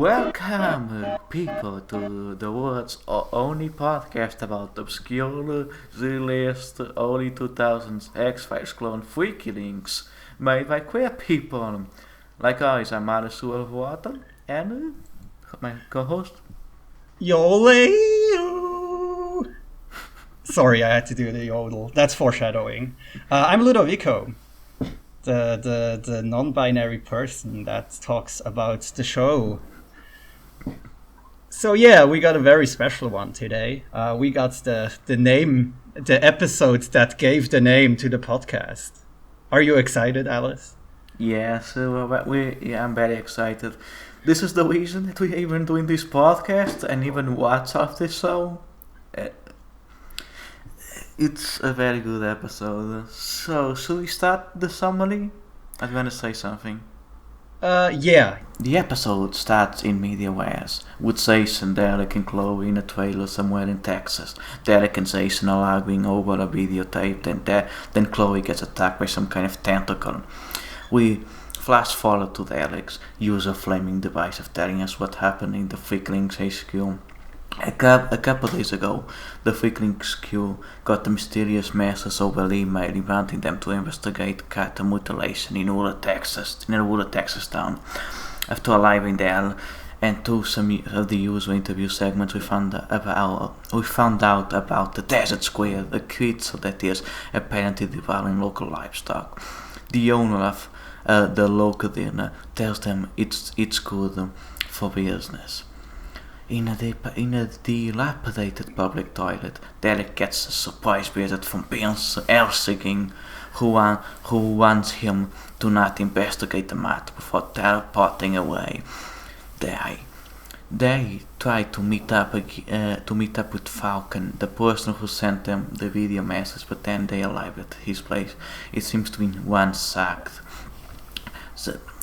Welcome, people, to the world's only podcast about obscure, released early 2000s X-Files clone freaky links made by queer people. Like always, I'm Alice Water and my co-host. Yodel. Sorry, I had to do the yodel. That's foreshadowing. I'm Ludovico, the non-binary person that talks about the show. So yeah, we got a very special one today. We got the episode that gave the name to the podcast. Are you excited, Alice? Yeah, I'm very excited. This is the reason that we're even doing this podcast and even watch of this show. It's a very good episode. So, should we start the summary? I'm gonna say something. Yeah. The episode starts in media res, with Jason, Derek and Chloe in a trailer somewhere in Texas. Derek and Jason are arguing over a videotape, then Chloe gets attacked by some kind of tentacle. We flash forward to Derek's user-flaming device of telling us what happened in the Freaklings HQ. A couple days ago, the Freaklings HQ got a mysterious message over email inviting them to investigate cat mutilation in a rural Texas town. After arriving there and through some of the user interview segments, we found out about the Desert Squid, a creature that is apparently devouring local livestock. The owner of the local dinner tells them it's good for business. In a dilapidated public toilet, Derek gets a surprise visit from Prince Elsing, who wants him to not investigate the matter before teleporting away. They try to meet up with Falcon, the person who sent them the video message, but then they arrive at his place. It seems to be ransacked.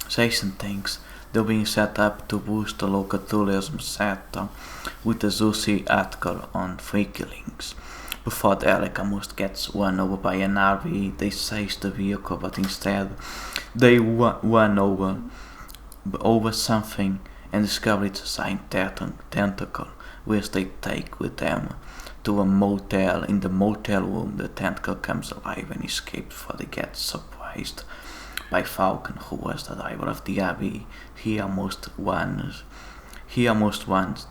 Jason thinks they're being set up to boost the local tourism sector with a juicy article on Freaklings. Before Derek almost gets run over by an RV, they seize the vehicle, but instead they run over something and discover it's a giant tentacle, which they take with them to a motel. In the motel room, the tentacle comes alive and escapes before they get surprised by Falcon, who was the driver of the RV. He almost runs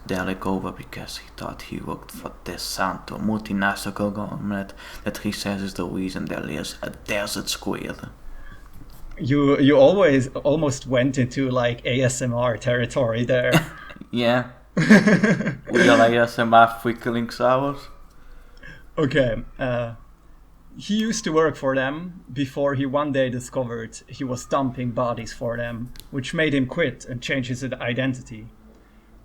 Derek over because he thought he worked for DeSanto, a multinational government that he says is the reason there is a desert squid. You almost went into like ASMR territory there. Yeah. We are ASMR Freaklings hours. Okay. He used to work for them before he one day discovered he was dumping bodies for them, which made him quit and change his identity.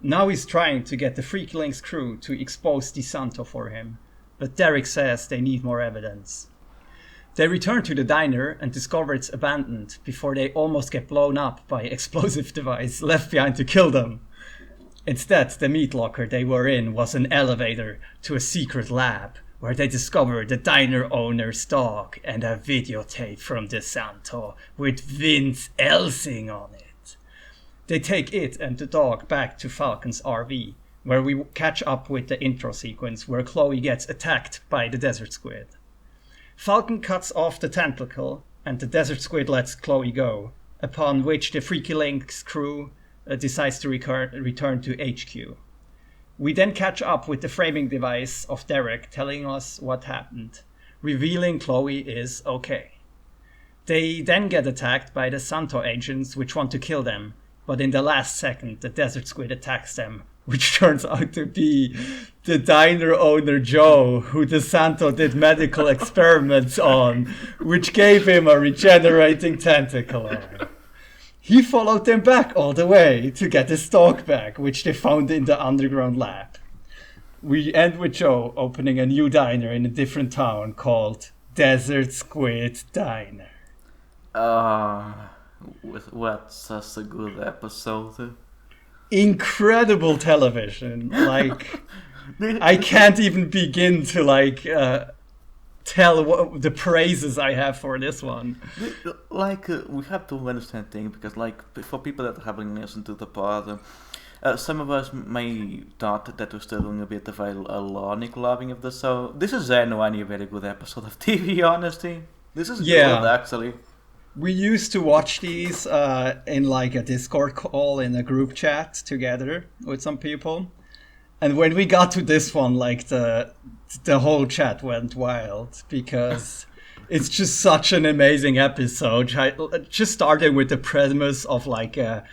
Now he's trying to get the Freaklings crew to expose DeSanto for him, but Derek says they need more evidence. They return to the diner and discover it's abandoned before they almost get blown up by explosive device left behind to kill them. Instead, the meat locker they were in was an elevator to a secret lab, where they discover the diner owner's dog and a videotape from DeSanto with Vince Elsing on it. They take it and the dog back to Falcon's RV, where we catch up with the intro sequence where Chloe gets attacked by the desert squid. Falcon cuts off the tentacle and the desert squid lets Chloe go, upon which the Freaklings crew decides to return to HQ. We then catch up with the framing device of Derek telling us what happened, revealing Chloe is okay. They then get attacked by the Santo agents which want to kill them, but in the last second the desert squid attacks them, which turns out to be the diner owner Joe, who DeSanto did medical experiments on, which gave him a regenerating tentacle arm. He followed them back all the way to get his dog back, which they found in the underground lab. We end with Joe opening a new diner in a different town called Desert Squid Diner. What such a good episode. Incredible television. Like, I can't even begin to tell what the praises I have for this one. We have to understand things because, for people that haven't listened to the pod, Some of us may thought that we're still doing a bit of a Lonic loving of the show. This is genuinely a very good episode of TV, honestly. This is good, Yeah. actually. We used to watch these in like a Discord call in a group chat together with some people. And when we got to this one, like the whole chat went wild because it's just such an amazing episode. Just started with the premise of like a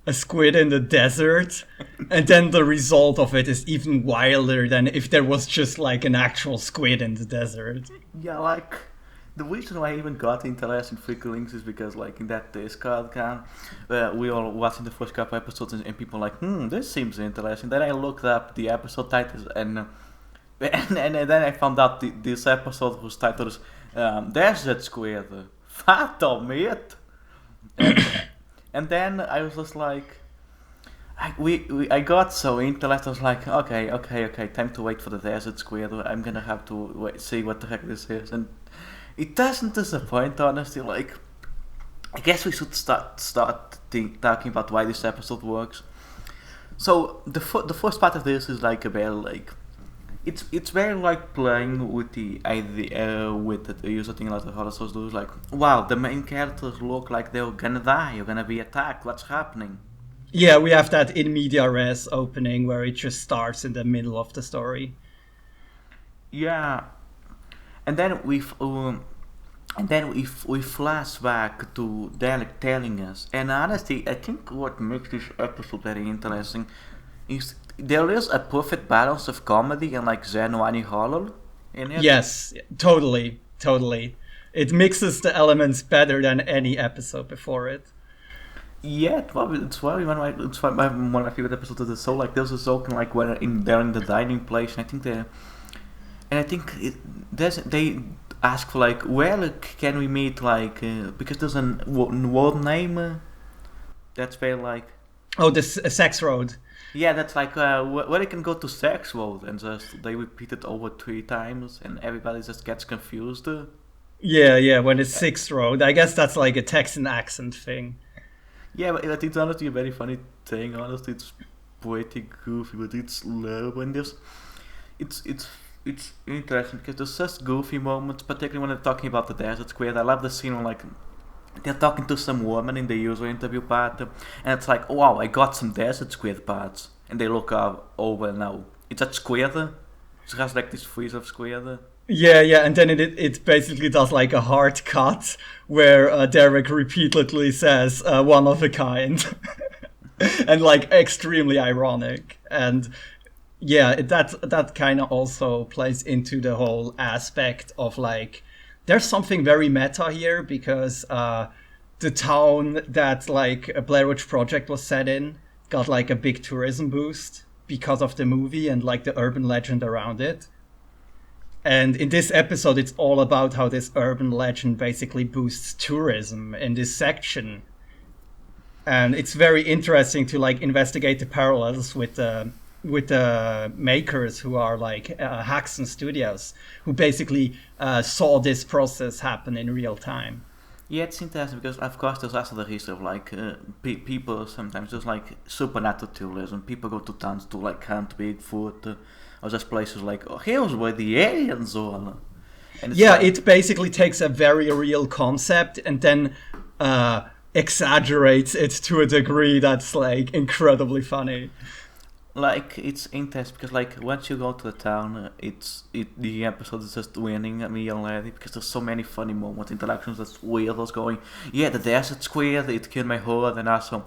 squid in the desert, and then the result of it is even wilder than if there was just like an actual squid in the desert. Yeah, like the reason why I even got interested in Freaky Links is because, like, in that Discord can, we all watching the first couple episodes and people like, this seems interesting. Then I looked up the episode titles and then I found out this episode whose title is Desert Squid, Fatal Meat. And then I was just like, I got so interested. I was like, okay, time to wait for the Desert Squid. I'm gonna have to see what the heck this is. And it doesn't disappoint, honestly. Like, I guess we should start talking about why this episode works. So the first part of this is like a very like, it's very like playing with the idea with the user thing like the horror shows do. Is like, wow, the main characters look like they're gonna die, you're gonna be attacked. What's happening? Yeah, we have that in media res opening where it just starts in the middle of the story. Yeah, and then we flash back to Derek telling us. And honestly, I think what makes this episode very interesting is there is a perfect balance of comedy and like genuine horror in it. Yes, totally. It mixes the elements better than any episode before it. Yeah, it's probably one of my favorite episodes of the show. Like there's a joke like when they're in the dining place, and I think they ask for like where can we meet like because there's a word name that's very like the sex road. yeah, that's like where you can go to sex road, and just they repeat it over 3 times and everybody just gets confused. Yeah, when it's sixth road. I guess that's like a Texan accent thing. Yeah, but it's honestly a very funny thing. Honestly, it's pretty goofy, but it's low and it's interesting because there's such goofy moments, particularly when they're talking about the Desert Squid. I love the scene when like they're talking to some woman in the user interview part, and it's like, oh, wow, I got some Desert Squid parts, and they look over now. It's a squid. It has like this freeze of squid. Yeah, and then it basically does like a hard cut where Derek repeatedly says one of a kind and like extremely ironic. And yeah, that kind of also plays into the whole aspect of like, there's something very meta here because the town that like a Blair Witch Project was set in got like a big tourism boost because of the movie and like the urban legend around it. And in this episode, it's all about how this urban legend basically boosts tourism in this section. And it's very interesting to like investigate the parallels with the makers who are like Haxon Studios, who basically saw this process happen in real time. Yeah, it's interesting because of course there's also the history of like people sometimes just like supernatural tourism. People go to towns to like hunt Bigfoot. Or just places like, oh, here's where the aliens are. And yeah, like, it basically takes a very real concept and then exaggerates it to a degree that's like incredibly funny. Like it's intense because like once you go to the town, the episode is just winning me already because there's so many funny moments, interactions that's weirdos going, yeah, the Desert Squid, it killed my heart, and also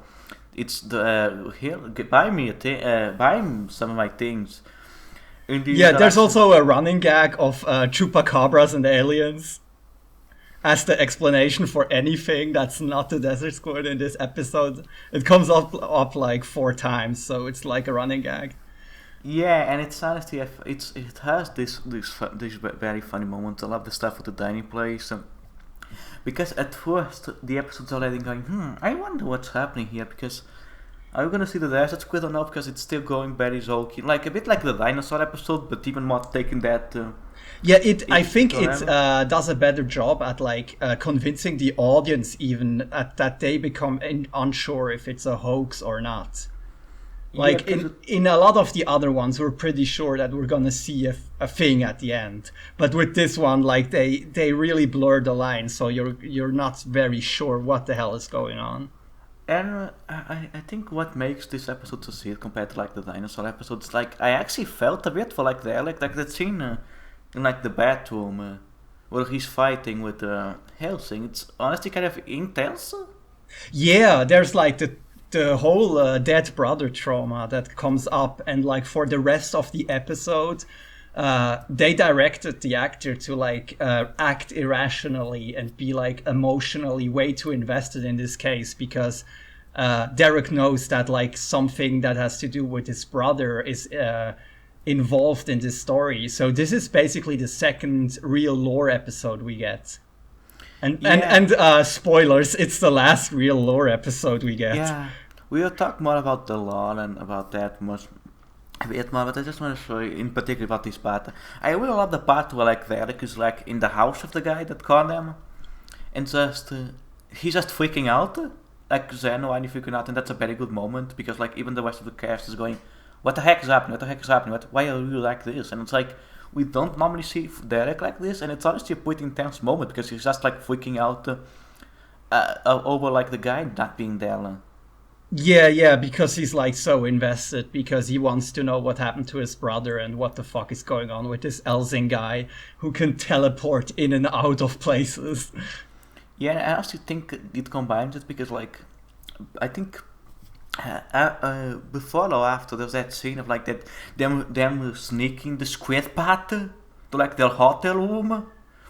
it's the here buy me buy some of my things. Yeah, there's also a running gag of chupacabras and aliens as the explanation for anything that's not the Desert Squid in this episode. It comes up like 4 times, so it's like a running gag. Yeah, and it's honestly, it has this very funny moments. I love the stuff with the dining place. Because at first, the episode's already going, I wonder what's happening here, because are we gonna see the Desert Squid or not? Because it's still going very jokey, like a bit like the dinosaur episode, but even more taking that. I think it does a better job at like convincing the audience even that they become unsure if it's a hoax or not. Yeah, Like because in a lot of the other ones, we're pretty sure that we're gonna see a thing at the end. But with this one, like they really blur the line, so you're not very sure what the hell is going on. and I think what makes this episode so sweet compared to like the dinosaur episodes, like I actually felt a bit for like the like that scene in like the bathroom where he's fighting with Helsing. It's honestly kind of intense. Yeah, there's like the whole dead brother trauma that comes up, and like for the rest of the episode, they directed the actor to like act irrationally and be like emotionally way too invested in this case because Derek knows that like something that has to do with his brother is involved in this story. So this is basically the second real lore episode we get. Yeah, And spoilers, it's the last real lore episode we get. yeah. We will talk more about the law and about that much a bit more, but I just want to show you in particular about this part. I really love the part where like Derek is like in the house of the guy that caught them, and just he's just freaking out, like Zeno and freaking out, and that's a very good moment because like even the rest of the cast is going, "What the heck is happening? What the heck is happening? Why are you like this?" And it's like we don't normally see Derek like this, and it's honestly a pretty intense moment because he's just like freaking out over like the guy not being there. Yeah, because he's like so invested because he wants to know what happened to his brother and what the fuck is going on with this Elzing guy who can teleport in and out of places. Yeah, I also think it combines it because like I think before or after there's that scene of like that them sneaking the squid part to like their hotel room.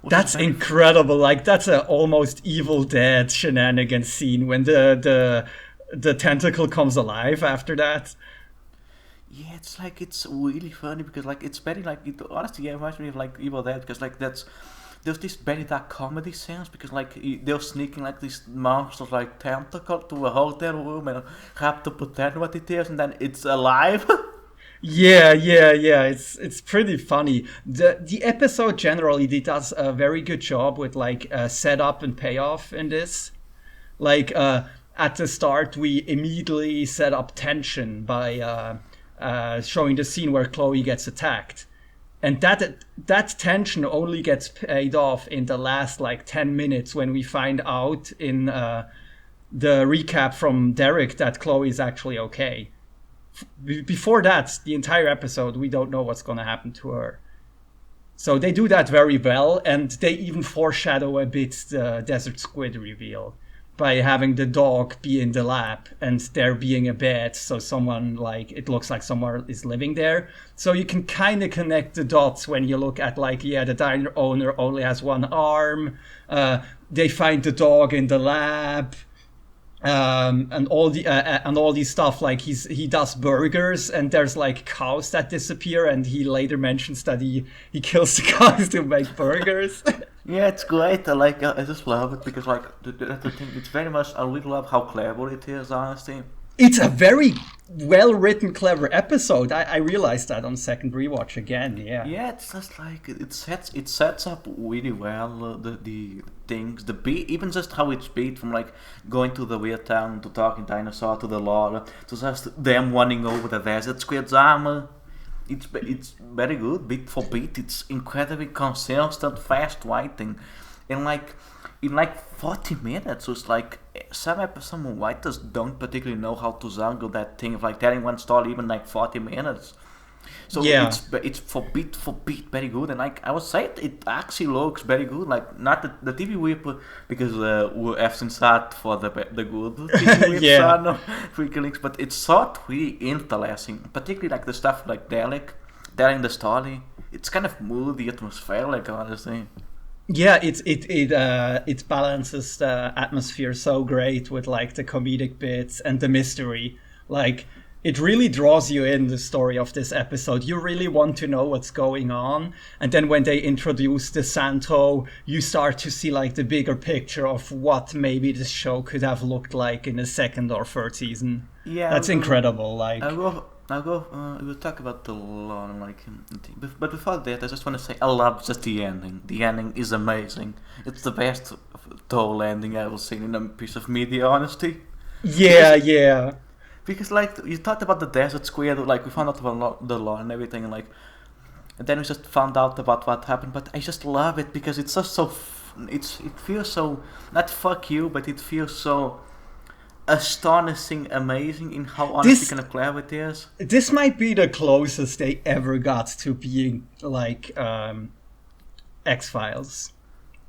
That's incredible. Like that's a almost Evil Dead shenanigan scene when the tentacle comes alive after that. Yeah, it's like it's really funny because like it's very like it honestly yeah, reminds me of like Evil Dead because like that's there's this very dark comedy sense because like they're sneaking like these monsters like tentacle to a hotel room and have to pretend what it is and then it's alive. Yeah. It's pretty funny. The episode generally does a very good job with like setup and payoff in this. Like at the start, we immediately set up tension by showing the scene where Chloe gets attacked, and that tension only gets paid off in the last like 10 minutes when we find out in the recap from Derek that Chloe is actually okay. Before that, the entire episode, we don't know what's going to happen to her. So they do that very well, and they even foreshadow a bit the Desert Squid reveal by having the dog be in the lab and there being a bed, so someone like it looks like someone is living there. So you can kind of connect the dots when you look at like the diner owner only has one arm. They find the dog in the lab. And all these stuff like he does burgers and there's like cows that disappear and he later mentions that he kills the cows to make burgers. Yeah, it's great. I just love it because like that's the thing. It's very much I really love how clever it is. Honestly, It's a very well written, clever episode. I realized that on second rewatch again. Yeah. yeah, it's just like it sets up really well the things the beat even just how it's beat from like going to the weird town to talking dinosaur to the lore to just them running over the desert squid's armor. It's very good beat for beat. It's incredibly consistent, fast writing, and like in like 40 minutes. So it's like some writers don't particularly know how to juggle that thing of like telling one story even like 40 minutes. So Yeah. it's for beat very good, and like I would say it actually looks very good. Like not the TV whip because we're often sad for the good TV whips Yeah. are no freaking links, but it's sort really interesting, particularly like the stuff like Derek telling the story. It's kind of moody, atmospheric, honestly. Yeah, it balances the atmosphere so great with like the comedic bits and the mystery. Like it really draws you in the story of this episode. You really want to know what's going on, and then when they introduce the Santo, you start to see like the bigger picture of what maybe this show could have looked like in the second or third season. Yeah, That's incredible. Like we'll talk about the law like, but before that, I just want to say I love just the ending. The ending is amazing. It's the best whole ending I've ever seen in a piece of media, honestly. yeah. because like you talked about the desert squid, like we found out about the law and everything, and then we just found out about what happened. But I just love it because it's just so. It feels so not fuck you, but it feels so astonishing, amazing in how honestly kind of clever it is. This might be the closest they ever got to being like X-Files.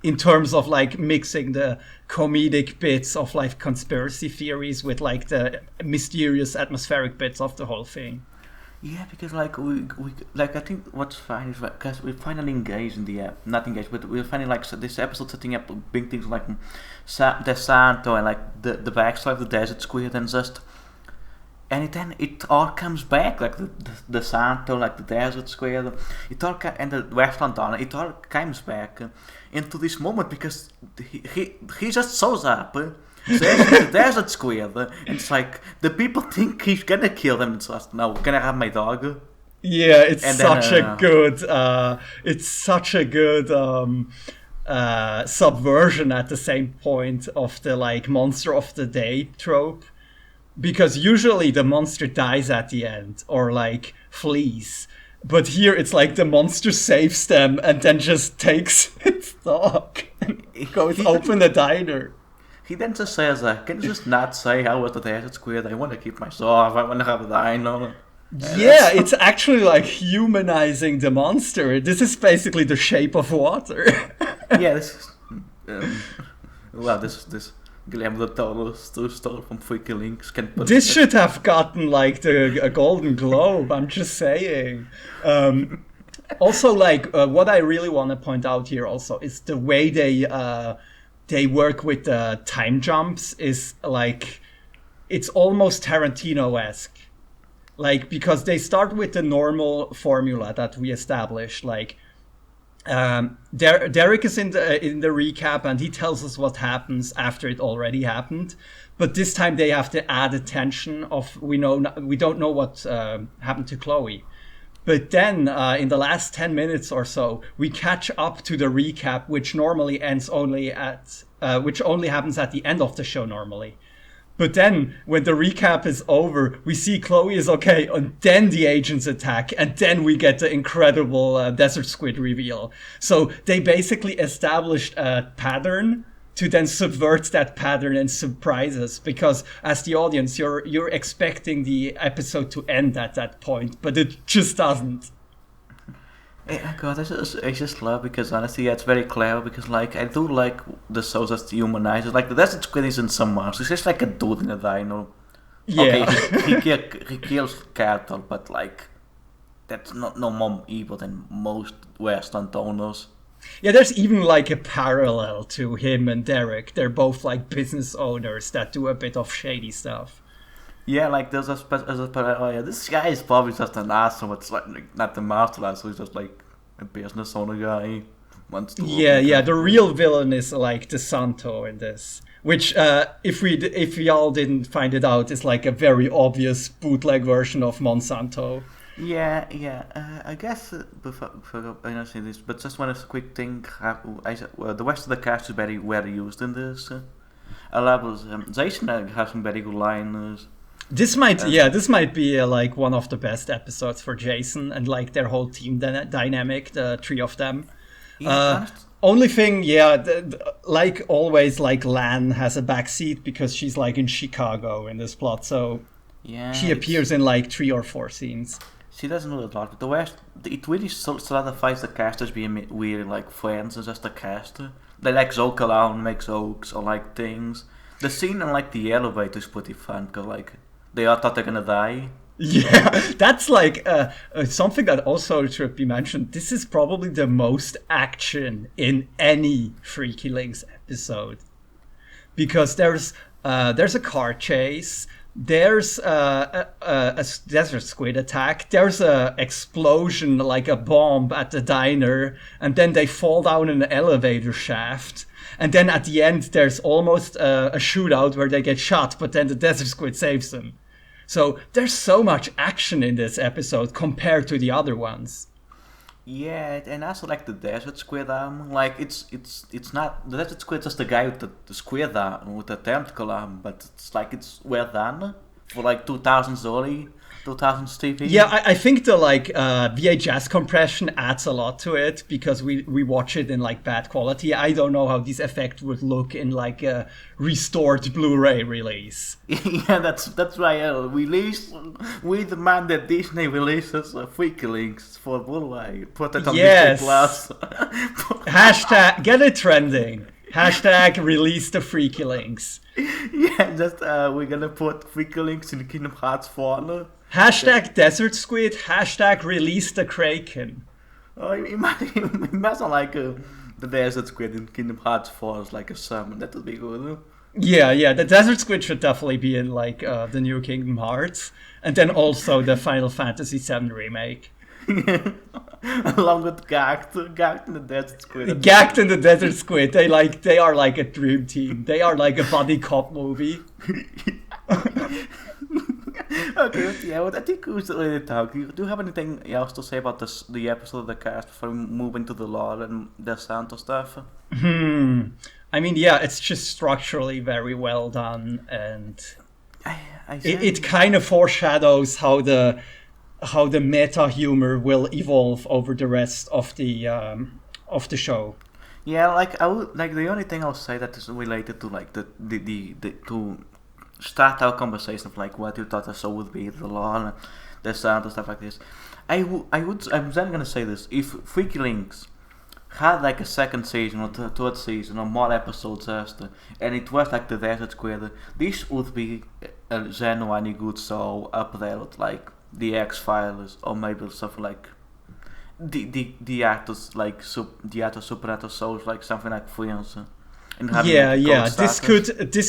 In terms of like mixing the comedic bits of like conspiracy theories with like the mysterious atmospheric bits of the whole thing. Yeah, because like we like I think what's fine is because we finally engaged in the not engaged, but we're finally like this episode setting up big things like the Santo and like the backstory of the desert squid and then it all comes back like the Santo, like the desert squid, it all and the Westland Donna, it all comes back into this moment because he just shows up. So the desert squid, and it's like the people think he's gonna kill them. It's like, no, can I have my dog? Yeah, it's And such then, a good, subversion at the same point of the like monster of the day trope, because usually the monster dies at the end or like flees. But here it's like the monster saves them and then just takes its dog and goes open the diner. He then just says, "Can you just not say how was the desert squid? I want to keep myself. I want to have a dino." Yeah, it's actually like humanizing the monster. This is basically the Shape of Water. Yeah, this is this Guillermo del Toro stole from Freaky Links. This should have gotten like a Golden Globe. I'm just saying. Also, like what I really want to point out here also is the way they work with the time jumps is like it's almost Tarantino-esque. Like because they start with the normal formula that we established, like Derek is in the recap and he tells us what happens after it already happened, but this time they have to add attention of we don't know what happened to Chloe. But then in the last 10 minutes or so, we catch up to the recap, which normally ends which only happens at the end of the show normally. But then when the recap is over, we see Chloe is okay, and then the agents attack, and then we get the incredible Desert Squid reveal. So they basically established a pattern to then subvert that pattern and surprise us, because as the audience, you're expecting the episode to end at that point, but it just doesn't. Yeah, God, I just love because honestly, yeah, it's very clever because like I do like the shows that humanize it. Like the Desert Squid isn't some monster; it's just like a dude in a dino. Yeah. Okay, he kills cattle, but like that's not no more evil than most Western donors. Yeah, there's even like a parallel to him and Derek. They're both like business owners that do a bit of shady stuff. Yeah, like there's oh yeah, this guy is probably just an asshole. It's like not the master asshole. He's just like a business owner guy. Wants to Yeah. The real villain is like the Santo in this, which if we all didn't find it out, is like a very obvious bootleg version of Monsanto. Yeah. I guess before I don't say this, but just one quick thing. The rest of the cast is very well used in this. I love Jason has some very good lines. This might be like one of the best episodes for Jason and like their whole team dynamic, the three of them. Only thing, like always, like Lan has a backseat because she's like in Chicago in this plot, so she appears in like 3 or 4 scenes. She doesn't know a lot, but the rest, it really solidifies the cast as being weird, like friends and just a cast. They like joke around, make jokes, or like things. The scene in like the elevator is pretty fun, cause like they all thought they're gonna die. Yeah, that's like something that also should be mentioned. This is probably the most action in any Freaky Links episode, because there's a car chase, there's a Desert Squid attack, there's a explosion like a bomb at the diner, and then they fall down an elevator shaft. And then at the end, there's almost a shootout where they get shot, but then the Desert Squid saves them. So there's so much action in this episode compared to the other ones. Yeah, and also like the Desert Squid arm, like it's not the Desert Squid, just the guy with the squid arm with the tentacle arm, but it's like it's well done. for like 2000s early 2000s TV. Yeah, I think the like VHS compression adds a lot to it because we watch it in like bad quality. I don't know how this effect would look in like a restored Blu-ray release. Yeah, that's why we demand that Disney releases Freaky Links for Blu-ray. Put it on Yes. Disney Plus. Hashtag get it trending. Hashtag release the Freaky Links. Yeah, just we're gonna put Freaky Links in the Kingdom Hearts 4. Hashtag Desert Squid. Hashtag release the Kraken. Oh, imagine like the Desert Squid in Kingdom Hearts 4 is like a summon. That would be good. Yeah, the Desert Squid should definitely be in like the new Kingdom Hearts, and then also the Final Fantasy VII remake. Along with Gagged in the Desert Squid. Gagged in the Desert Squid. They are like a dream team. They are like a buddy cop movie. Okay, yeah, well, I think we should really talk. Do you have anything else to say about the episode of the cast before we move into the lore and the Santo stuff? I mean, yeah, it's just structurally very well done, and it kind of foreshadows how the meta humor will evolve over the rest of the show. Yeah, like I would like the only thing I'll say that is related to like the to start our conversation of like what you thought the show would be, the lore, and the sound and stuff like this. I'm then gonna say this: if Freaky Links had like a second season or third season or more episodes after, and it was like the Desert Squid, this would be a genuinely good show up there with like the X-Files or maybe something like the actors like the actor supernatural shows like something like Friends. Yeah. This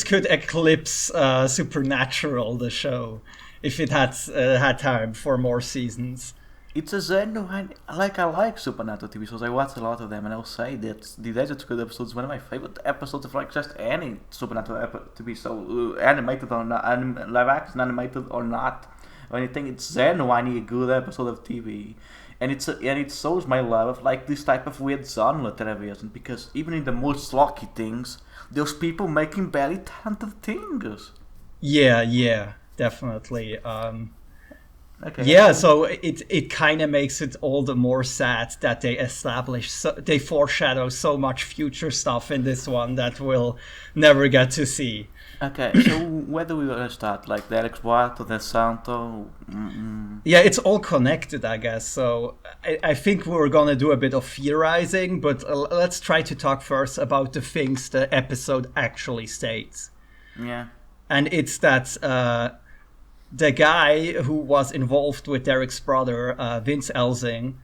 could eclipse Supernatural, the show, if it had time for more seasons. It's a genuine, like I like Supernatural TV shows. I watch a lot of them, and I'll say that the Desert Squid episode is one of my favorite episodes of like just any Supernatural TV show, animated or not, live action, animated or not, or anything. It's genuinely a good episode of TV. And it shows my love of like this type of weird genre television, because even in the most schlocky things, there's people making very talented things. Yeah, definitely. Okay. Yeah, so it kind of makes it all the more sad that they foreshadow so much future stuff in this one that we'll never get to see. Okay, so where do we want to start? Like the Alex Watt or the Santo? Yeah, it's all connected, I guess. So I think we're gonna do a bit of theorizing, but let's try to talk first about the things the episode actually states. Yeah. And it's that the guy who was involved with Derek's brother, Vince Elsing,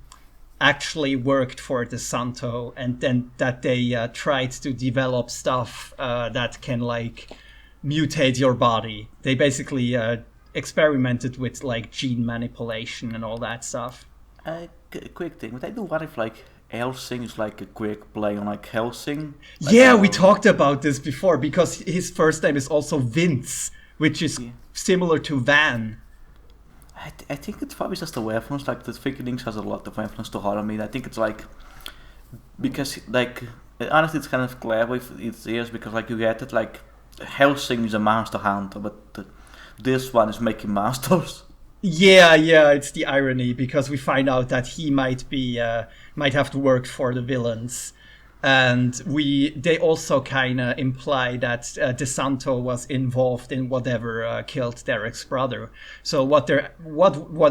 actually worked for the Santo, and then that they tried to develop stuff that can like mutate your body. They basically experimented with like gene manipulation and all that stuff. Quick thing, would I do what if like Helsing is like a quick play on like Helsing? Like, yeah, we talked about this before because his first name is also Vince, which is similar to Van. I think it's probably just a reference. Like the Freaky Links has a lot of reference to horror media. I think it's like because like honestly, it's kind of clever if it is because like you get it like Helsing is a monster hunter, but this one is making monsters. Yeah, it's the irony because we find out that he might have to work for the villains, and they also kind of imply that DeSanto was involved in whatever killed Derek's brother. So what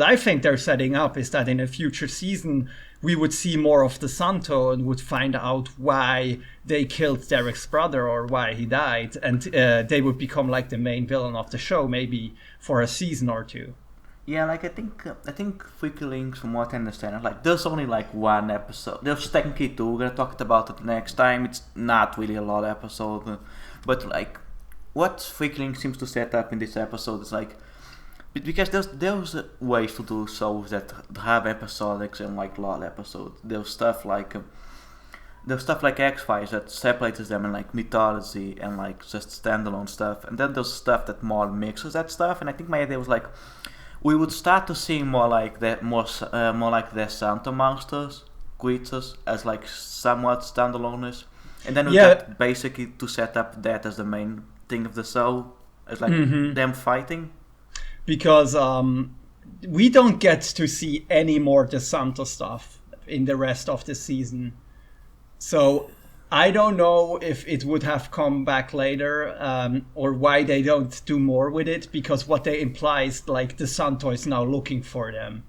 I think they're setting up is that in a future season we would see more of DeSanto and would find out why they killed Derek's brother or why he died, and they would become like the main villain of the show, maybe for a season or two. Yeah, like I think Freaky Links, from what I understand, like there's only like one episode. There's technically two. We're gonna talk about it next time. It's not really a lot of episode, but like what Freaky Links seems to set up in this episode is like because there's ways to do shows that have episodics and like lot episodes. There's stuff like X-Files that separates them in like mythology and like just standalone stuff, and then there's stuff that more mixes that stuff. And I think my idea was like we would start to see more like the Santo monsters, creatures as like somewhat standalone, and then we get basically to set up that as the main thing of the show, as like them fighting. because we don't get to see any more DeSanto stuff in the rest of the season. So I don't know if it would have come back later, or why they don't do more with it, because what they imply is like DeSanto is now looking for them.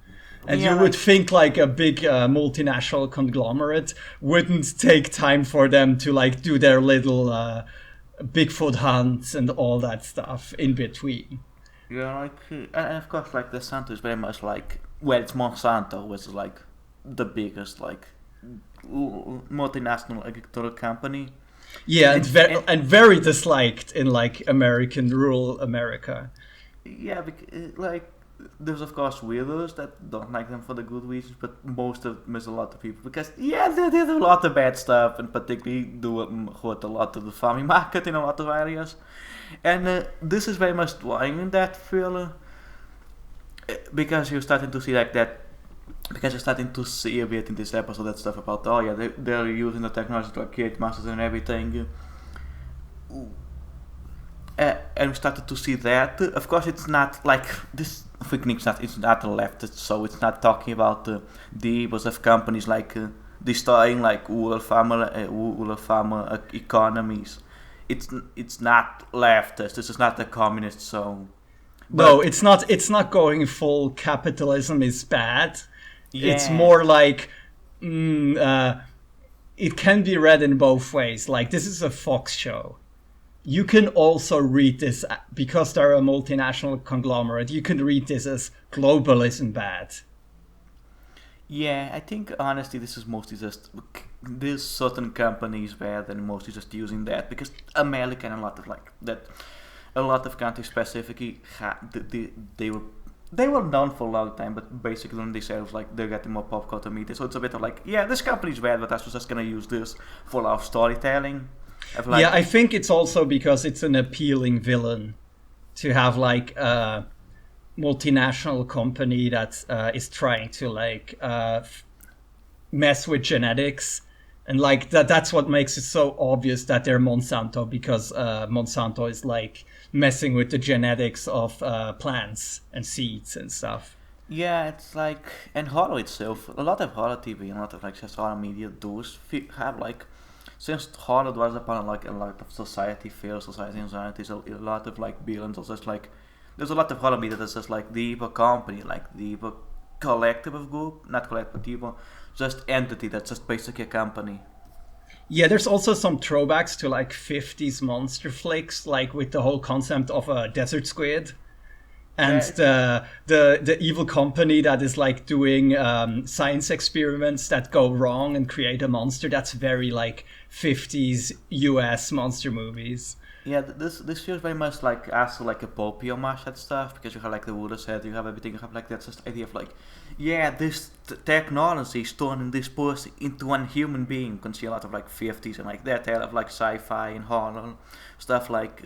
And Yeah, you would like think like a big multinational conglomerate wouldn't take time for them to like do their little Bigfoot hunts and all that stuff in between. yeah, like and of course, like the Santo is very much like, well, it's Monsanto, which is like the biggest like multinational agricultural company. Yeah, And, and and very disliked in like American rural America. yeah, like there's of course weirdos that don't like them for the good reasons, but most of them is a lot of people because yeah, they do a lot of bad stuff, and particularly do hurt a lot of the farming market in a lot of areas. And this is very much driving that thriller because you're starting to see like that. Because you're starting to see a bit in this episode that stuff about, oh yeah, they're using the technology to create monsters and everything. And we started to see that. Of course, it's not like this. It's not a leftist, so it's not talking about the evils of companies like destroying like rural farmer economies. It's not leftist. This is not a communist zone. No, But it's not. It's not going full capitalism is bad. It's yeah, more like it can be read in both ways. Like this is a Fox show. You can also read this because they're a multinational conglomerate. You can read this as globalism bad. yeah, I think honestly this is mostly just there's certain companies where they're mostly just using that because America and a lot of like that, a lot of countries specifically they were known for a long time, but basically when they say like they're getting more pop culture media, so it's a bit of like yeah, this company's bad, but I was just gonna use this for our storytelling. Of like Yeah, I think it's also because it's an appealing villain to have like a multinational company that is trying to like mess with genetics, and like that's what makes it so obvious that they're Monsanto, because Monsanto is like messing with the genetics of plants and seeds and stuff. yeah, it's like and horror itself. A lot of horror TV and a lot of like just horror media does have like since horror dwells upon like a lot of society fears, society anxieties, a lot of like villains or just like there's a lot of horror media that's just like the evil company, like the evil collective of group, not collective, but evil, just entity that's just basically a company. Yeah, there's also some throwbacks to like 50s monster flicks, like with the whole concept of a desert squid and Yeah, the evil company that is like doing science experiments that go wrong and create a monster. That's very like 50s US monster movies. yeah. This feels very much like also like a Poppy homage and stuff because you have like the Buddha's head, you have everything, you have like that just idea of like, yeah, this technology is turning this person into one human being. You can see a lot of like 50s and like that era of like sci-fi and horror stuff like.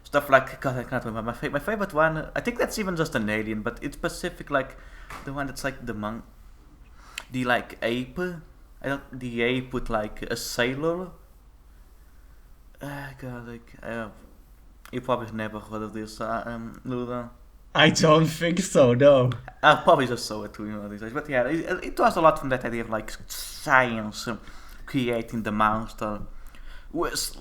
Stuff like God, I can't remember my favorite one. I think that's even just an alien, but it's specific like the one that's like the like ape. I don't the ape with like a sailor. God, like you probably never heard of this, Luda. I don't think so, no. I probably just saw it too, you know, these days. But yeah, it was a lot from that idea of like science creating the monster. With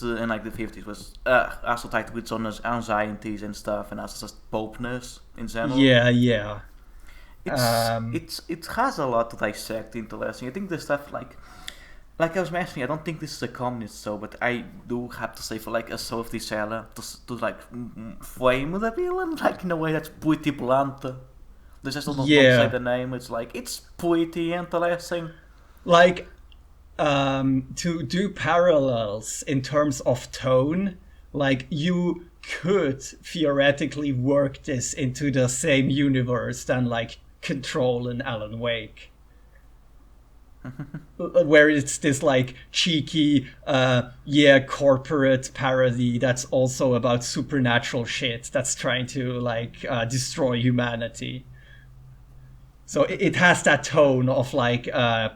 in like the 50s was also tied with some anxieties and stuff, and also just popeness in general. Yeah, yeah. It has a lot to dissect interesting. I think the stuff like I was mentioning, I don't think this is a communist show, but I do have to say for like a show of this era to like frame the villain like in a way that's pretty blunt. They just don't say the name. It's like it's pretty interesting. Like to do parallels in terms of tone, like you could theoretically work this into the same universe than like Control and Alan Wake. Where it's this like cheeky corporate parody that's also about supernatural shit that's trying to like destroy humanity. So it has that tone of like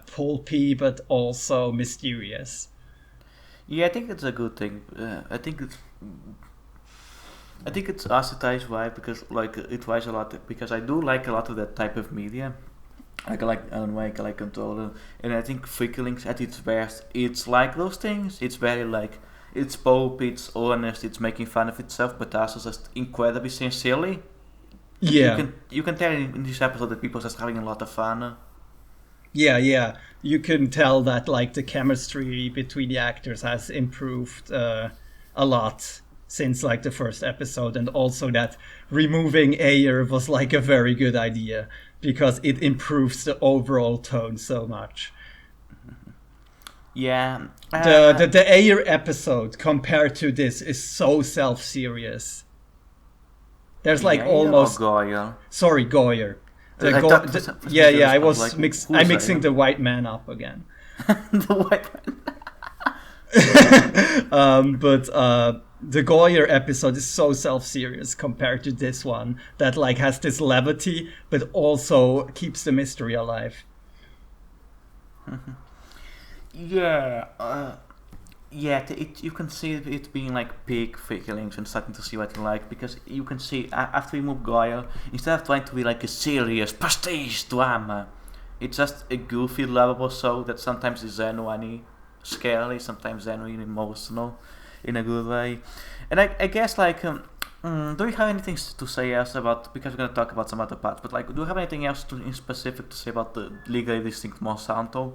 pulpy but also mysterious. Yeah, I think it's a good thing. I think I think it's acetized why because like it was a lot because I do like a lot of that type of media. I like Alan Wake, I like Controller, and I think Freaklings at its best, it's like those things. It's very like it's pulp, it's honest, it's making fun of itself, but also just incredibly sincerely. You Yeah. can tell in this episode that people are just having a lot of fun. Yeah, yeah. You can tell that like the chemistry between the actors has improved a lot since like the first episode, and also that removing Ayer was like a very good idea because it improves the overall tone so much. Yeah, The Ayer episode compared to this is so self-serious. There's like yeah, or almost Goyle. sorry, Goyer. I thought for some Yeah, reason yeah. I was was like, I'm who's mixing Ayer? the white man up again. The white man. But the Goyer episode is so self-serious compared to this one that like has this levity, but also keeps the mystery alive. Yeah, yeah. You can see it being like big feelings and starting to see what you like because you can see after you move Goyle, instead of trying to be like a serious prestige drama, it's just a goofy, lovable show that sometimes is genuinely scary, sometimes genuinely emotional, in a good way. And I guess like. Do you have anything to say else about because we're gonna talk about some other parts, but like, do you have anything else in specific to say about the legally distinct Monsanto?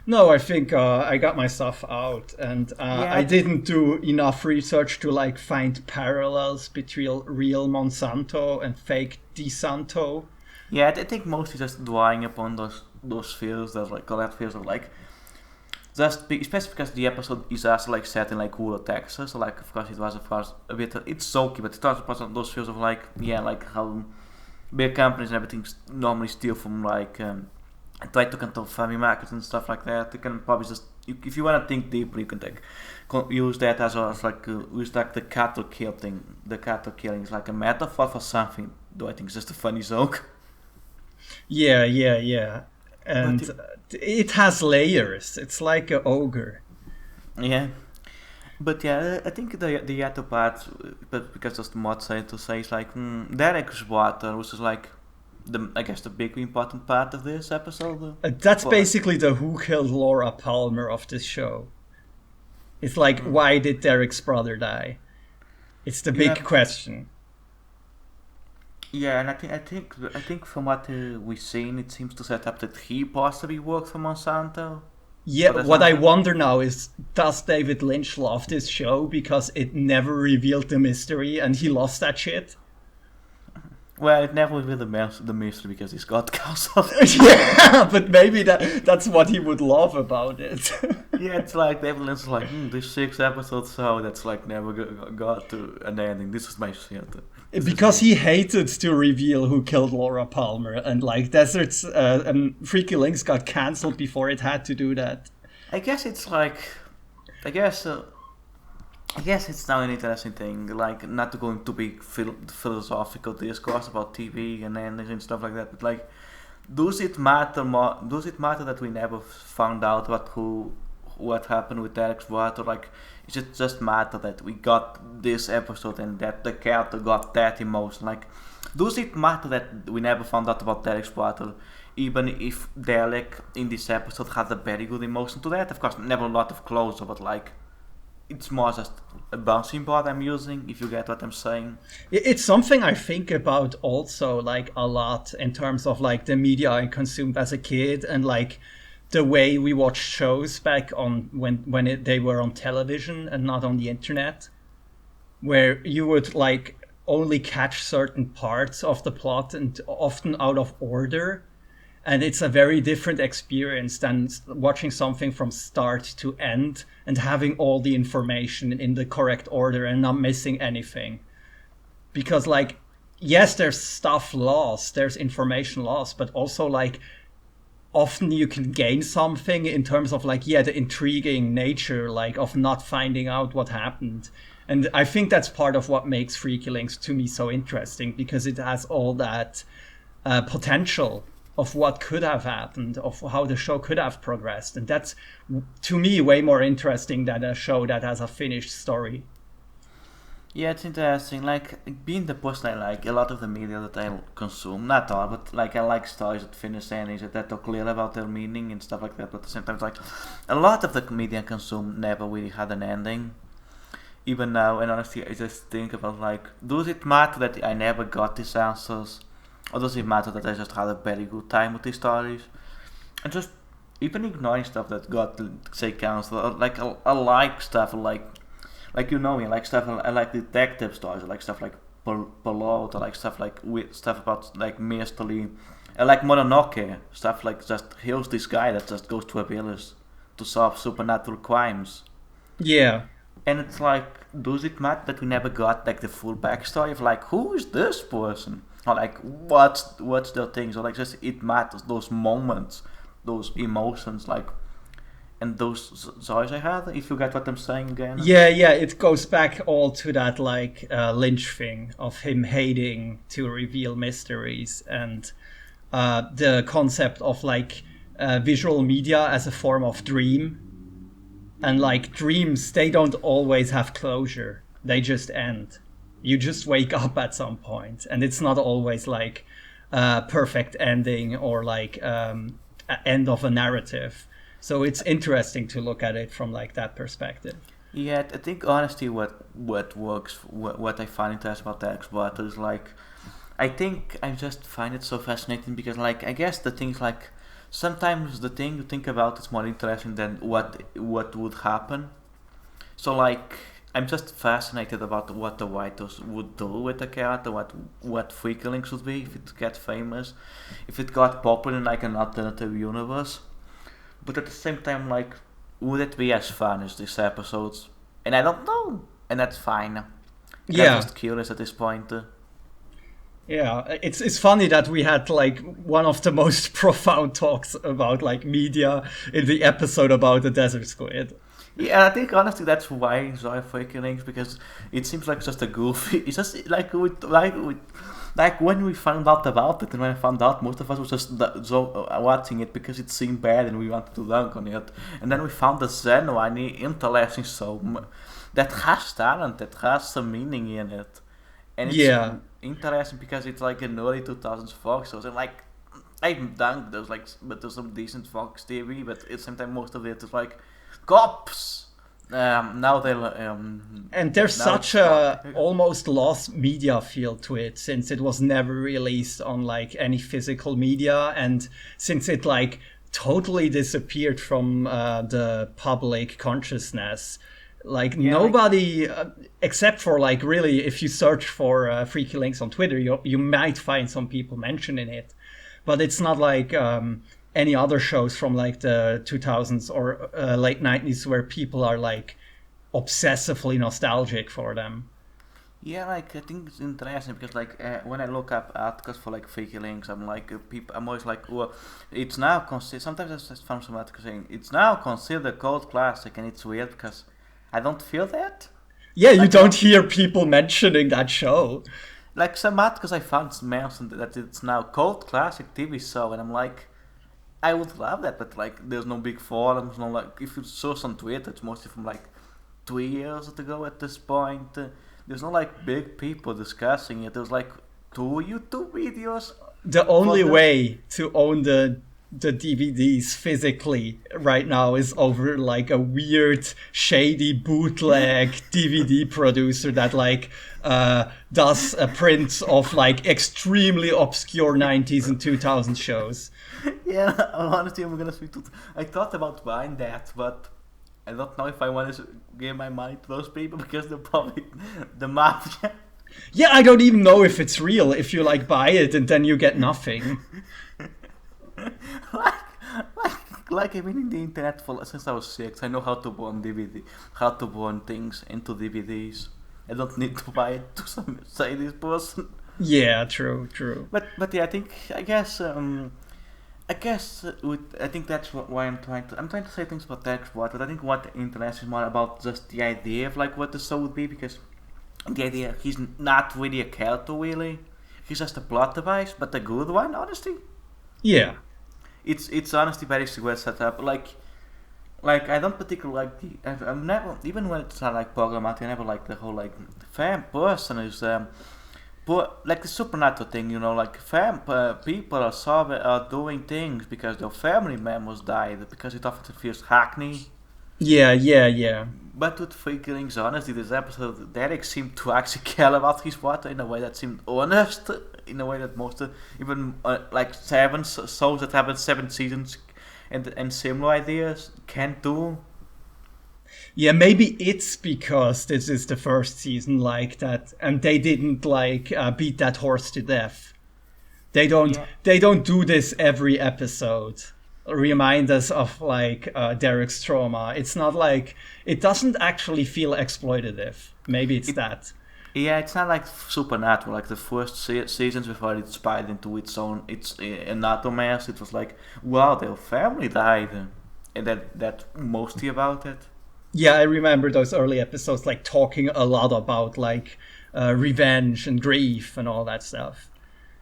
No, I think I got my stuff out, and Yeah, I didn't do enough research to like find parallels between real Monsanto and fake DeSanto. yeah. I think mostly just drawing upon those feels that like collapse feels of like especially because the episode is also like set in like rural Texas, so like of course it was of course a bit it's sulky, but it also puts on those feels of like yeah like how big companies and everything normally steal from like try to control family markets and stuff like that. You can probably just if you want to think deeper, you can take use that as like use like the cattle kill thing. The cattle killing is like a metaphor for something. Though I think it's just a funny joke. Yeah, yeah, yeah. But And it has layers. It's like a ogre. yeah. But yeah, I think the other part, but because of the mod side to say is like Derek's water, which is like the I guess the big important part of this episode. That's For, like, basically the Who Killed Laura Palmer of this show. It's like, mm, why did Derek's brother die? It's the yeah, big question. yeah, and I think from what we've seen, it seems to set up that he possibly worked for Monsanto. Yeah, But that's what not I him. wonder now is, does David Lynch love this show because it never revealed the mystery and he lost that shit? Well, it never revealed the mystery because he's got counsel. Yeah, but maybe that's what he would love about it. Yeah, it's like David Lynch is like, this 6 episodes show that's like never got to an ending. This is my shit. This is Because me. he hated to reveal who killed Laura Palmer, and like Deserts and Freaky Links got cancelled before it had to do that. I guess it's like, I guess, uh, I guess it's now an interesting thing. Like, not to go into big philosophical discourse about TV and endings and stuff like that, but like, does it matter more? Does it matter that we never found out what happened with Derek's water? Like, is it just matter that we got this episode and that the character got that emotion? Like, does it matter that we never found out about Derek's water? Even if Derek in this episode had a very good emotion to that, of course, never a lot of closure, but like, it's more just a bouncing board I'm using, if you get what I'm saying. It's something I think about also like a lot in terms of like the media I consumed as a kid and like the way we watched shows back on when they were on television and not on the internet, where you would like only catch certain parts of the plot and often out of order. And it's a very different experience than watching something from start to end and having all the information in the correct order and not missing anything. Because like, yes, there's stuff lost, there's information lost, but also like often you can gain something in terms of like, yeah, the intriguing nature like of not finding out what happened. And I think that's part of what makes Freaky Links to me so interesting, because it has all that potential of what could have happened, of how the show could have progressed. And that's, to me, way more interesting than a show that has a finished story. Yeah, it's interesting. Like being the person I like, a lot of the media that I consume, not all, but like I like stories that finish endings that are clear about their meaning and stuff like that. But at the same time, it's like a lot of the media I consume never really had an ending. Even now, and honestly, I just think about like, does it matter that I never got these answers, or does it matter that I just had a very good time with these stories? And just even ignoring stuff that got say cancelled. Like I like stuff like you know me, I like stuff. I like detective stories. I like stuff like Below. I like stuff like with stuff about like mystery. I like Mononoke stuff like just here's this guy that just goes to a village to solve supernatural crimes. Yeah. And it's like, does it matter that we never got like the full backstory of like who is this person or like what's their things or like just it matters those moments, those emotions like and those stories I had. If you get what I'm saying again. Yeah, yeah, it goes back all to that like Lynch thing of him hating to reveal mysteries and the concept of like visual media as a form of dream. And like dreams, they don't always have closure. They just end. You just wake up at some point, and it's not always like perfect ending or like end of a narrative. So it's interesting to look at it from like that perspective. Yeah, I think honestly, what works, what I find interesting about the X-Bot is like, I think I just find it so fascinating because like I guess the things like sometimes the thing you think about is more interesting than what would happen. So like I'm just fascinated about what the writers would do with the character, what Freaklings would be if it gets famous, if it got popular in like an alternative universe. But at the same time, like, would it be as fun as these episodes? And I don't know, and that's fine. And I'm Yeah, just curious at this point. yeah. It's funny that we had like one of the most profound talks about like media in the episode about the desert squid. Yeah, I think honestly that's why I enjoy Freaking because it seems like just a goofy. It's just like when we found out about it, and when I found out, most of us was just watching it because it seemed bad and we wanted to dunk on it. And then we found the genuine, interesting show that has talent, that has some meaning in it, and it's Yeah, interesting because it's like an early 2000s Fox shows, and like I dunked there's like, but there's some decent Fox TV, but at the same time most of it is like cops. Now they and there's now such it's a like almost lost media feel to it since it was never released on like any physical media, and since it like totally disappeared from the public consciousness. Like yeah, like nobody, except for like really, if you search for Freaky Links on Twitter, you might find some people mentioning it, but it's not like any other shows from like the 2000s or late 90s where people are like obsessively nostalgic for them. yeah, like I think it's interesting because like when I look up articles for like fake links, I'm like people. I'm always like, well, it's now considered. Sometimes I just found some articles saying it's now considered a cult classic, and it's weird because I don't feel that. Yeah, you Like I don't don't hear people mentioning that show. like some articles I found mentioned that it's now cult classic TV show, and I'm like, I would love that, but like there's no big forums, no like if you search on Twitter, it's mostly from like 2 years ago at this point. There's no like big people discussing it. There's like two YouTube videos The for only this. way to own the DVDs physically right now is over like a weird shady bootleg DVD producer that like does prints of like extremely obscure 90s and 2000s shows. Yeah, honestly, I'm gonna speak to. I thought about buying that, but I don't know if I want to give my money to those people because they're probably the mafia. Yeah, I don't even know if it's real if you like buy it and then you get nothing. like, like I've been in the internet for since I was 6. I know how to burn DVD, how to burn things into DVDs. I don't need to buy it to some say this person. Yeah, true, true. But yeah, I guess I think that's why I'm trying to say things about text what, but I think what interests is more about just the idea of like what the show would be because the idea he's not really a character really. He's just a plot device, but a good one, honestly. Yeah. It's honestly very well set up. Like Like I don't particularly like the. I've never, even when it's not like problematic, I never like the whole like fan person is but like the supernatural thing, like fam people are doing things because their family members died because it often feels hackney. Yeah, yeah, yeah. But with Freakings honestly, this episode, Derek seemed to actually care about his water in a way that seemed honest, in a way that most, even like seven shows that have 7 seasons and similar ideas can't do. Yeah, maybe it's because this is the first season like that, and they didn't like beat that horse to death. They don't. Yeah. They don't do this every episode. Remind us of like Derek's trauma. It's not like it doesn't actually feel exploitative. Maybe it's that. Yeah, it's not like Supernatural, like the first seasons before it spiraled into its another mess. It was like, wow, their family died, and that mostly about it. Yeah, I remember those early episodes, like talking a lot about like revenge and grief and all that stuff.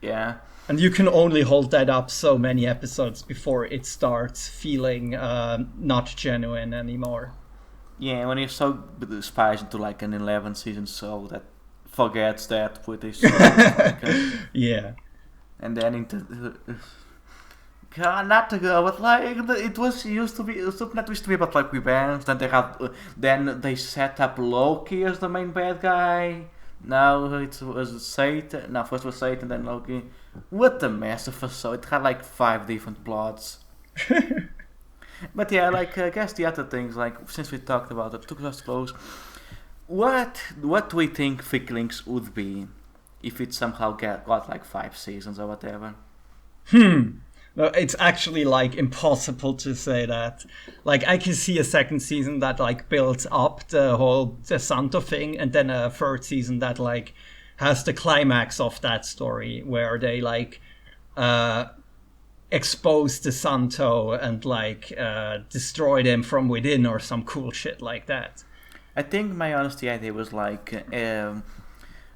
Yeah. And you can only hold that up so many episodes before it starts feeling not genuine anymore. Yeah, when you're so spies into like an 11 season show that forgets that pretty soon. Yeah. And then into not to go, but like it was used to be Supernatural used to be about like revenge. Then they set up Loki as the main bad guy. Now it was Satan. No, first was Satan, then Loki. What a mess of a show! It had like 5 different plots. But yeah, like I guess the other things, like since we talked about it, took us close. What do we think Ficklings would be if it somehow got like 5 seasons or whatever? No, it's actually like impossible to say that. Like I can see a second season that like builds up the Santo thing, and then a third season that like has the climax of that story where they like expose the Santo and like destroy them from within or some cool shit like that. I think my honesty idea was like,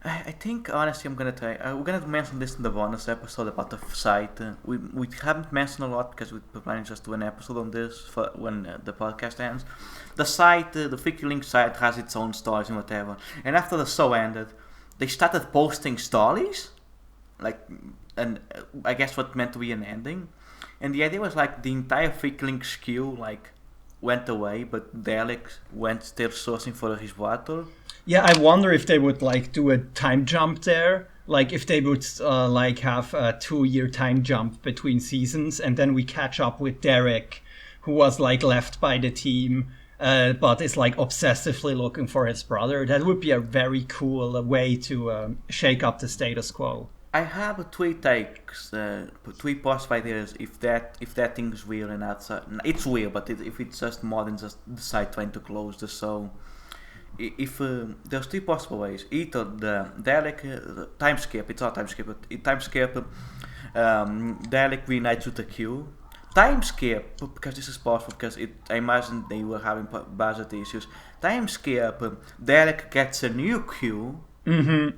I think honestly I'm gonna try. We're gonna mention this in the bonus episode about the site. We haven't mentioned a lot because we're planning just to do an episode on this for when the podcast ends. The site, the Freaky Link site, has its own stories and whatever. And after the show ended, they started posting stories, like, and I guess what meant to be an ending. And the idea was like the entire Freaky Link skew like went away, but Dalek went still sourcing for his water. Yeah, I wonder if they would like do a time jump there. Like if they would like have a 2-year time jump between seasons, and then we catch up with Derek, who was like left by the team, but is like obsessively looking for his brother. That would be a very cool way to shake up the status quo. I have 3 possible ideas if that thing is real and not. It's real, but if it's just more than just the site trying to close the show. If there's 3 possible ways, either the Dalek time skip, it's not time skip, but time skip, Dalek reunites with the Q. Time skip, because this is possible, because I imagine they were having budget issues. Time skip, Dalek gets a new Q. Mm-hmm.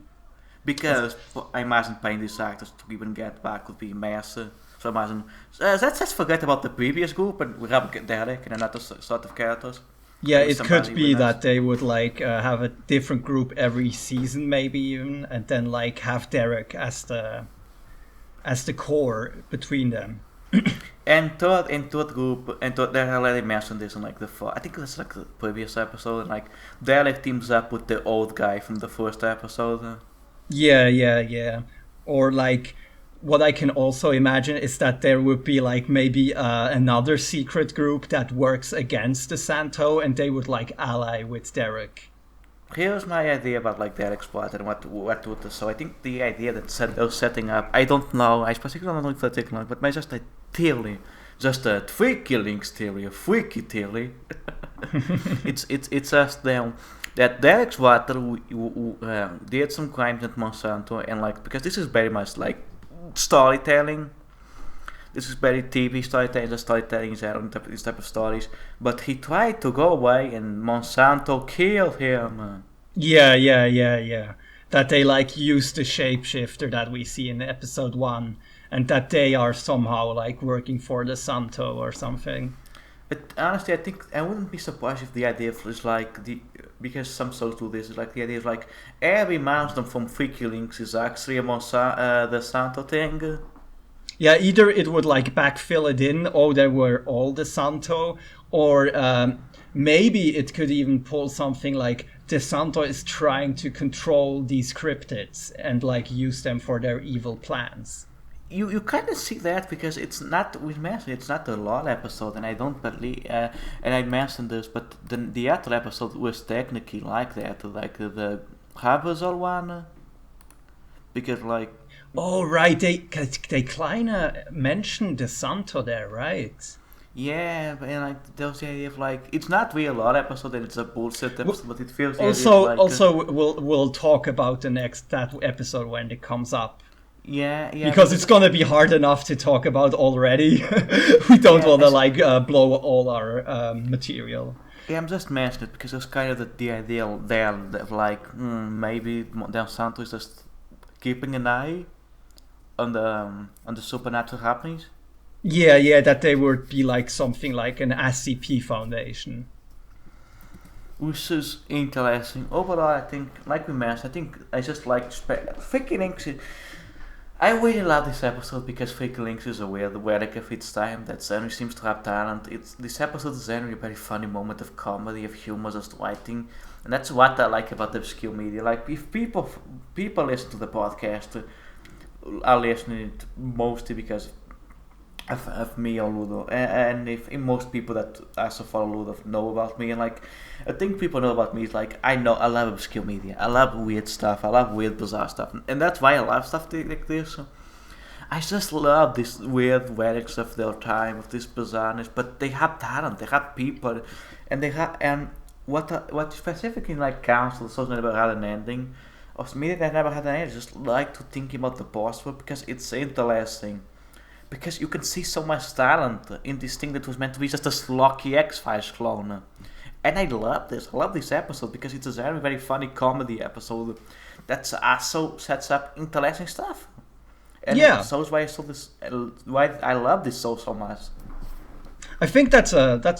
Because I imagine paying these actors to even get back would be massive. So I imagine let's just forget about the previous group and we have Derek and another sort of characters. Yeah, it could be that they would like have a different group every season, maybe even, and then like have Derek as the core between them. And third group, they already mentioned this in like I think that's like the previous episode. And like Derek teams up with the old guy from the first episode. Yeah. Or like, what I can also imagine is that there would be like maybe another secret group that works against the Santo, and they would like ally with Derek. Here's my idea about like Derek's plot and what would. So I think the idea that they're setting up. I don't know. I specifically don't know if that's taking long, but my just a theory, just a freaky links theory, a freaky theory. it's just them. That Derek's water did some crimes at Monsanto, and like because this is very much like storytelling. This is very TV storytelling. The storytelling is these type of stories. But he tried to go away, and Monsanto killed him. Yeah. That they like use the shapeshifter that we see in episode 1, and that they are somehow like working for the Santo or something. But honestly, I think I wouldn't be surprised if the idea is like the because some shows do this. Like the idea is like every milestone from Freaky Links is actually a the Santo thing. Yeah, either it would like backfill it in, oh, they were all the Santo, or maybe it could even pull something like the Santo is trying to control these cryptids and like use them for their evil plans. You kind of see that because it's not we mentioned it's not the LOL episode, and I don't believe and I mentioned this, but the other episode was technically like that, like the Habazol one, because like Oh, right, they kinda mentioned the Santo there, right? yeah, and like there's the idea of like it's not really a LOL episode and it's a bullshit episode, but it feels Also, we'll talk about that episode when it comes up. Yeah, because it's gonna be hard enough to talk about already. We don't want to like blow all our material. Yeah, I'm just mentioning it because it's kind of the idea there of like maybe Del Santo is just keeping an eye on the supernatural happenings. Yeah, that they would be like something like an SCP Foundation. Which is interesting. Overall, I think, like we mentioned, I think I just like Freaky Links. I really love this episode because Freaky Links is a weird of its time that generally seems to have talent. This episode is generally a very funny moment of comedy, of humor, just writing, and that's what I like about the obscure media. Like if people listen to the podcast, are listening to mostly because of me or Ludo, and if most people that also follow Ludo know about me, and like I think people know about me is like I love obscure media, I love weird stuff, I love weird bizarre stuff, and that's why I love stuff like this. I just love this weird relics of their time, of this bizarreness, but they have talent, they have people, and they have and what specifically like council so never had an ending, or media that never had an ending. I just like to think about the boss work because it's interesting. Because you can see so much talent in this thing that was meant to be just a slocky X-Files clone. And I love this. I love this episode because it's a very, very funny comedy episode that also sets up interesting stuff. And yeah, shows why why I love this so much. I think that's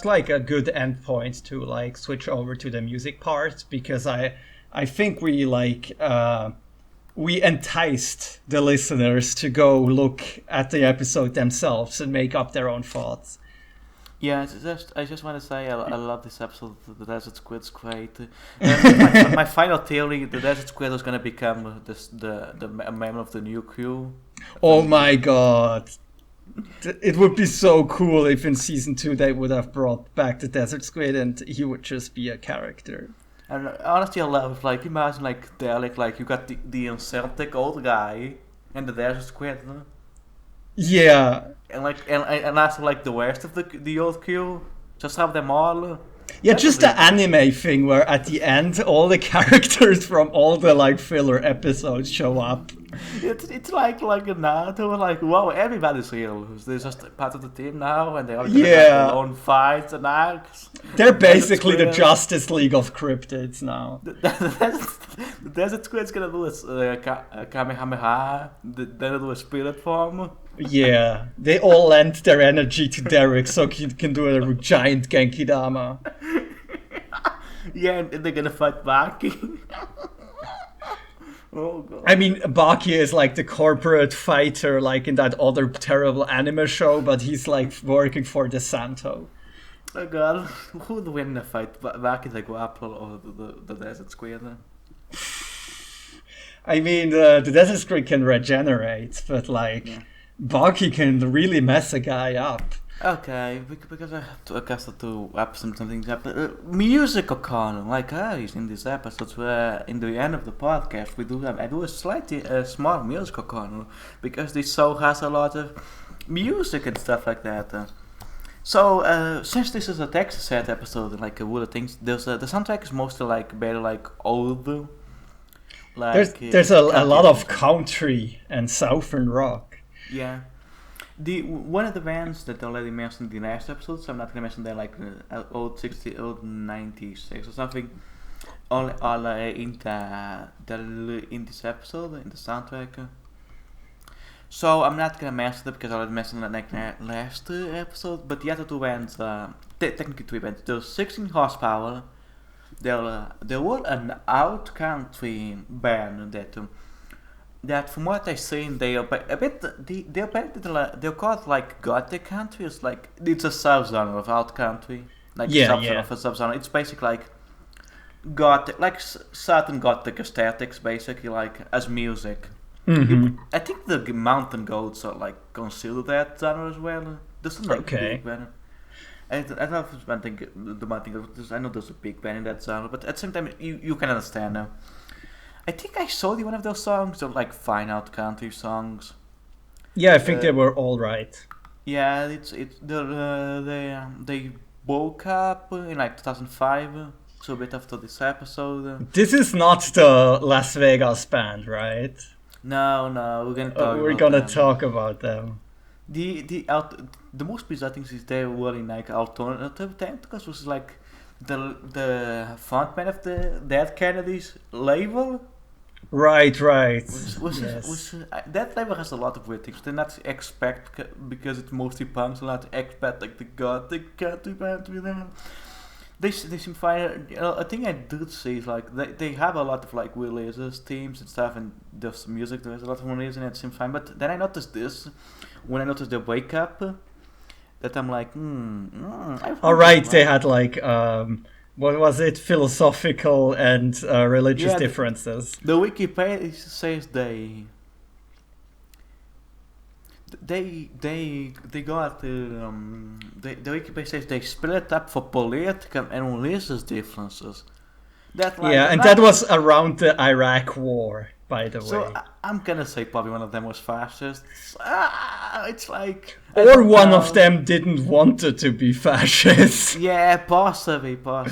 like a good end point to like switch over to the music part, because I think we like we enticed the listeners to go look at the episode themselves and make up their own thoughts. Yeah, I just want to say I love this episode. The Desert Squid's great. My final theory: the Desert Squid was going to become the member of the new crew. Oh my god! It would be so cool if in season 2 they would have brought back the Desert Squid and he would just be a character. And honestly, I love like imagine like Derek, like you got the Celtic old guy and the Desert Squid, huh? Yeah. And also like the rest of the old crew, just have them all. Yeah, just the anime thing where at the end all the characters from all the like filler episodes show up. It's like a Naruto, like wow, everybody's here. They're just part of the team now, and they all have their own fights and arcs. They're basically the Justice League of cryptids now. The Desert Squid's gonna do a Kamehameha, then do a spirit form. Yeah, they all lend their energy to Derek so he can do a giant Genki Dama. Yeah, and they're gonna fight Baki. Oh god. I mean, Baki is like the corporate fighter, like in that other terrible anime show, but he's like working for the Santo. Oh god, who would win the fight? Baki the Guapo or the Desert Squid? I mean, the Desert Squid can regenerate, but like... Yeah. Baki can really mess a guy up. Okay, because I have to, I guess to add something up. Musical canon, like he's in these episodes where in the end of the podcast I do a slightly small musical canon because this show has a lot of music and stuff like that. So since this is a Texas set episode, like one of the things, the soundtrack is mostly like very like old. Like there's a lot of country and southern rock. Yeah, one of the bands that I already mentioned in the last episode, so I'm not gonna mention that like old 60, old 96 or something. All in this episode in the soundtrack. So I'm not gonna mention it because I already mentioned it like last episode. But the other two bands technically three bands. There's 16 horsepower. There were an out country band that from what I seen they are a bit they're called like gothic country. It's like it's a subgenre of out country, like subgenre of a subgenre. It's basically like gothic, like certain gothic aesthetics, basically like as music. I think the Mountain Goats are like considered that genre as well. This is like big band. I don't know if it's one thing, the Mountain Goats. I know there's a big band in that genre, but at the same time you can understand now. I think I saw one of those songs. They're like fine out country songs. Yeah, I think they were all right. Yeah, they woke up in like 2005, so a bit after this episode. This is not the Las Vegas band, right? No, we're gonna talk about them. The most bizarre things is they were in like alternative tentacles, was like the frontman of the Dead Kennedys label. Right. That label has a lot of weird things. They not expect, because it's mostly punks, a lot expect like the gothic country band to be there. They seem fine. A thing I did see is like they have a lot of like Will Lasers themes and stuff, and there's music. There's a lot of music, and it seems fine. But then I noticed this when I noticed the wake up, that I'm like, all right, they had like what was it? Philosophical and religious differences. The Wikipedia says they got the Wikipedia says they split up for political and religious differences. That was around the Iraq War, by the way. So I'm gonna say probably one of them was fascists. It's like, or one of them didn't want it to be fascist. Yeah, possibly. Funny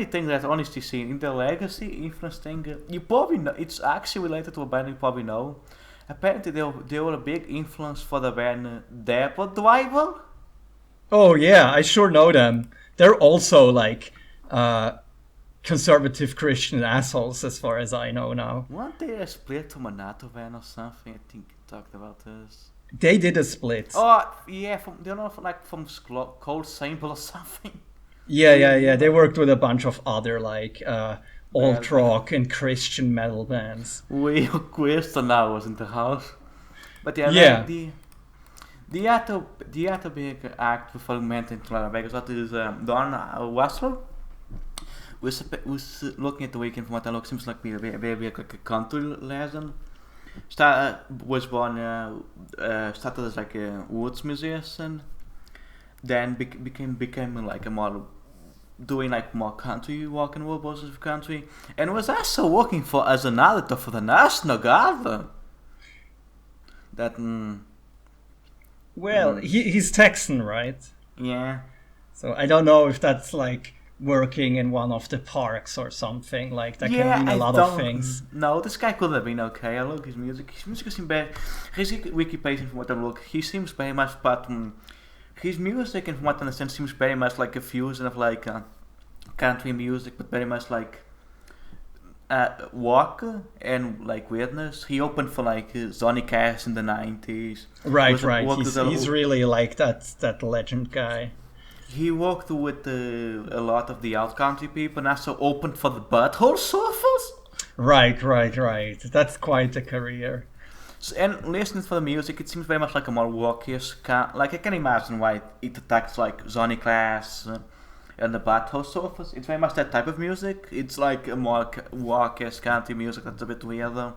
thing that I honestly seen in the legacy influence thing, you probably know, it's actually related to a band you probably know. Apparently they were a big influence for the band Dapper Driver. Oh yeah, I sure know them. They're also like conservative Christian assholes, as far as I know now. Weren't they a split from a NATO band or something? I think you talked about this. They did a split. Oh yeah, from Cold Sample or something. Yeah. They worked with a bunch of other like alt rock and Christian metal bands. We question now was in the house, but yeah. The other big act before we went into Las Vegas, that is Don Russell. Was looking at the weekend from what I look, seems like very like a country legend. Started as like a woods musician, then became like a model, doing like more country rock and roll versions of country, and was also working as an auditor for the National Guard. He's Texan, right? Yeah. So I don't know if that's like working in one of the parks or something. Like that can mean a lot of things. No, this guy could have been okay. I look his music. His music seems very. His Wikipedia, from what I look, he seems very much, but his music, and from what I understand, seems very much like a fusion of like country music, but very much like rock and like weirdness. He opened for like Johnny Cash in the 90s. Right. He's really like that legend guy. He worked with a lot of the out country people, and also opened for the Butthole Surfers. Right. That's quite a career. So, and listening for the music, it seems very much like a more rockish like I can imagine why it attacks like Johnny Cash and the Butthole Surfers. It's very much that type of music. It's like a more rockish country music that's a bit weirder.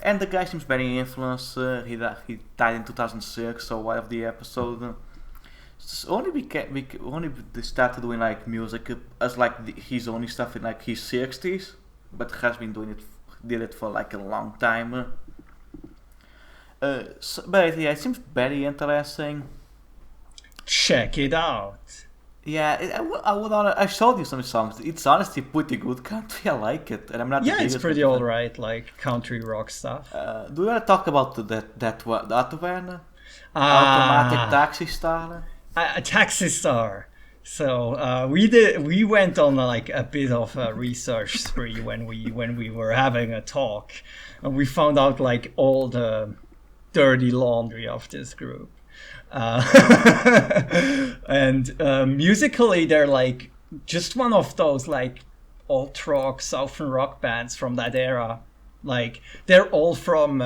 And the guy seems very influenced. He died in 2006, so one of the episodes. Only they started doing like music as like his only stuff in like his 60s, but has been did it for like a long time. But yeah, it seems very interesting. Check it out. Yeah, I showed you some songs. It's honestly pretty good country. I like it, and I'm not. Yeah, it's pretty alright, like country rock stuff. Do you want to talk about the other band? Automatic Taxi Star. A Taxi Star. So we went on like a bit of a research spree when we were having a talk, and we found out like all the dirty laundry of this group. Uh, and musically, they're like just one of those like alt rock, southern rock bands from that era. Like they're all from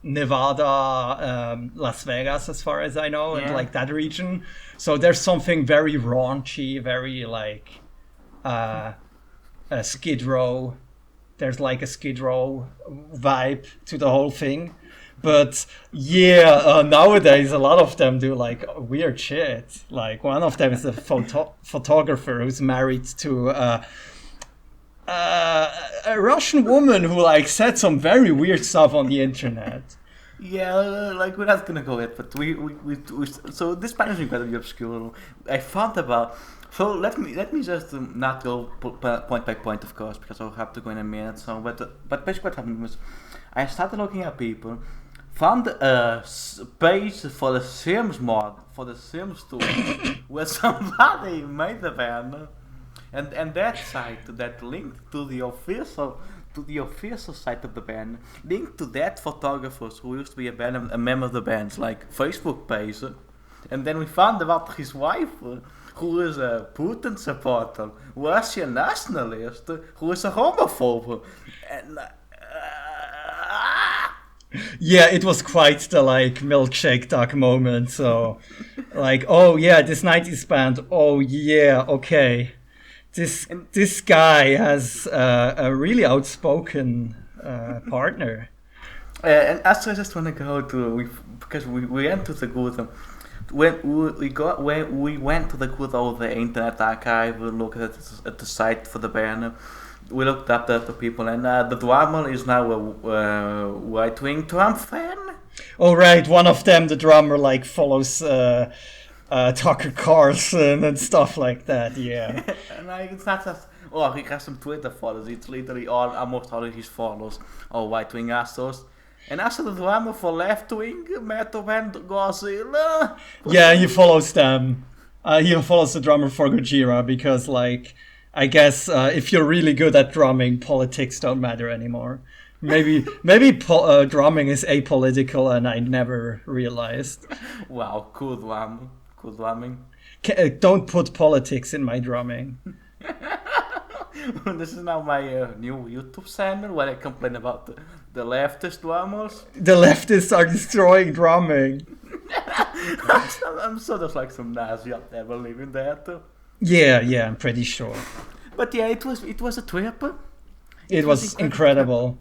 Nevada, Las Vegas, as far as I know, and Yeah. like that region. So there's something very raunchy, very like a Skid Row. There's like a Skid Row vibe to the whole thing. But yeah, nowadays a lot of them do like weird shit. Like one of them is a photographer who's married to a Russian woman who like said some very weird stuff on the internet. Yeah, like we're not gonna go yet, but we so this band is incredibly obscure. I found about. So let me just not go point by point, of course, because I'll have to go in a minute. So, but basically what happened was, I started looking at people, found a page for the Sims mod for the Sims tool, where somebody made the band, and that site that linked to the official site of the band, linked to that photographers who used to be a member of the band's like Facebook page, and then we found out his wife, who is a Putin supporter, Russian nationalist, who is a homophobe, and yeah, it was quite the like milkshake duck moment. So, like, oh yeah, this '90s band. Oh yeah, okay. This guy has a really outspoken partner. And also I just want to go to because we went to the good when we went to the good old internet archive. We looked at the site for the band. We looked up the people, and the drummer is now a right-wing Trump fan. Oh right, one of them, the drummer, like follows Tucker Carlson and stuff like that. Yeah. And it's not just he has some Twitter followers. It's literally almost all of his followers are right-wing assholes. And also the drummer for left-wing metal band Godzilla. Yeah, he follows them. He follows the drummer for Gojira because, like, I guess if you're really good at drumming, politics don't matter anymore. Maybe drumming is apolitical, and I never realized. Wow, cool drumming. Cool drumming. Don't put politics in my drumming. This is now my new YouTube channel where I complain about the leftist drummers. The leftists are destroying drumming. I'm sure there's like some Nazi out there believing that. Yeah, I'm pretty sure. But yeah, it was a trip. It was incredible.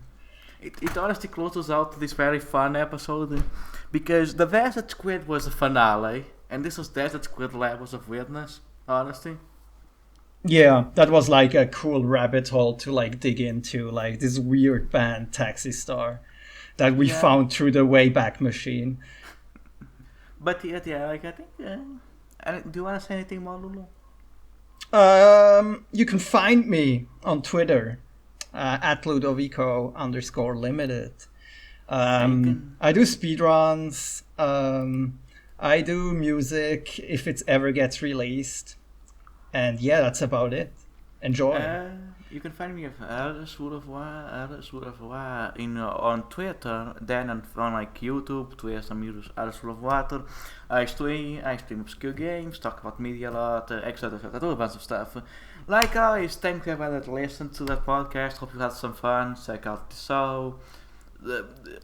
It honestly closes out this very fun episode because the Desert Squid was the finale, and this was Desert Squid levels of weirdness, honestly. Yeah, that was like a cool rabbit hole to like dig into, like this weird band Taxi Star that we found through the Wayback Machine. But yeah, like I think. Do you want to say anything more, Lulu? You can find me on Twitter at Ludovico_limited. I do speedruns. I do music if it ever gets released. And yeah, that's about it. Enjoy. You can find me at on Twitter, then on like YouTube, Twitter, some use Water. I stream obscure games, talk about media a lot, etc. A bunch of stuff. Like always, thank you everybody that listened to that podcast. Hope you had some fun. Check out the show.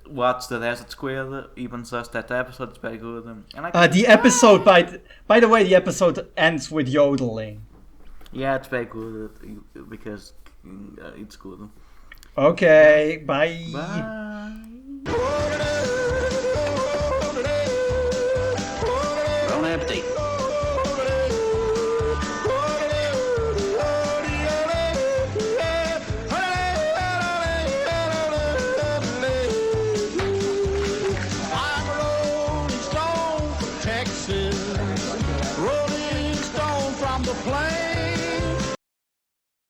Watch the Desert Squid, even just that episode is very good. And the episode, by the way, the episode ends with yodeling. Yeah, it's very good because it's good. Okay, bye. Bye. Don't empty. Rolling Stone from the plain.